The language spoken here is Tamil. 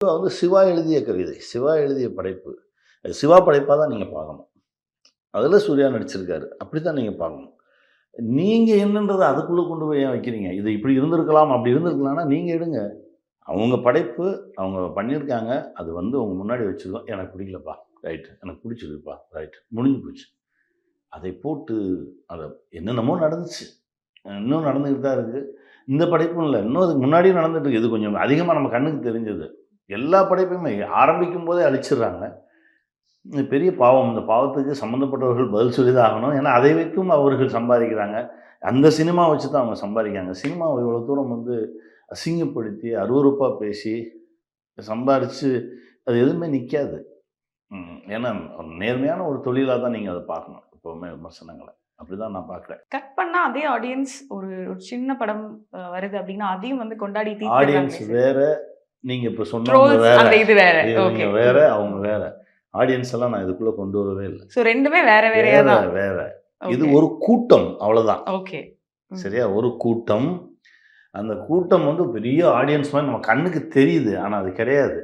சிவா எழுதிய கவிதை. சிவா எழுதிய படைப்பு. அது சிவா படைப்பா தான் நீங்க பார்க்கணும். அதுல சூர்யா நடிச்சிருக்காரு. அப்படித்தான் நீங்க பார்க்கணும். நீங்க என்னன்றத அதுக்குள்ள கொண்டு போய் ஏன் வைக்கிறீங்க? இது இப்படி இருந்திருக்கலாம், அப்படி இருந்திருக்கலாம்னா நீங்க எடுங்க. அவங்க படைப்பு, அவங்க பண்ணியிருக்காங்க. அது உங்க முன்னாடி வச்சிருக்கோம். எனக்கு பிடிக்கலப்பா. ரைட். எனக்கு பிடிச்சிருக்குப்பா. ரைட். முடிஞ்சு போச்சு. அதை போட்டு அத என்னென்னமோ நடந்துச்சு. இன்னும் நடந்துகிட்டு தான் இருக்கு. இந்த படைப்பும் இல்ல. இன்னும் அதுக்கு முன்னாடியும் நடந்துட்டு இருக்கு. இது கொஞ்சம் அதிகமா நம்ம கண்ணுக்கு தெரிஞ்சது. எல்லா படைப்புமே ஆரம்பிக்கும்போதே அழிச்சிடுறாங்க. இது பெரிய பாவம். இந்த பாவத்துக்கு சம்மந்தப்பட்டவர்கள் பதில் சொல்லி தான் ஆகணும். ஏன்னா, அதை வைத்தும் அவர்கள் சம்பாதிக்கிறாங்க. அந்த சினிமா வச்சு தான் அவங்க சம்பாதிக்கிறாங்க. சினிமாவ இவ்வளோ தூரம் அசிங்கப்படுத்தி, அருவருப்பா பேசி, சம்பாரிச்சு அது எதுவுமே நிக்காது. ஏன்னா, நேர்மையான ஒரு தொழிலா தான் நீங்க அத பார்க்கணும். எப்பவுமே விமர்சனங்கள. அப்படிதான் நான் பார்க்குறேன். கட் பண்ணா அதே ஆடியன்ஸ் ஒரு ஒரு சின்ன படம் வருது அப்டின்னா, அதையும் வந்து கொண்டாடி ஆடியன்ஸ் தீர்த்துடுறாங்களே சார். வேற, நீங்க இப்ப சொன்னவங்க ட்ரோல்ஸ் வேற. அந்த இது வேற. இவங்க ஓகே. வேற, அவங்க வேற. ஆடியன்ஸ் எல்லாம் நான் இதுக்குள்ள கொண்டு வரவே இல்ல. ஸோ 2மே வேற வேறையா வேற, தான். வேற. இது ஓகே. ஒரு கூட்டம் அவ்வளோதான். ஓகே. சரியா? ஒரு கூட்டம். அந்த கூட்டம் பெரிய ஆடியன்ஸ் மாரி நம்ம கண்ணுக்கு தெரியுது. ஆனா அது கிடையாது.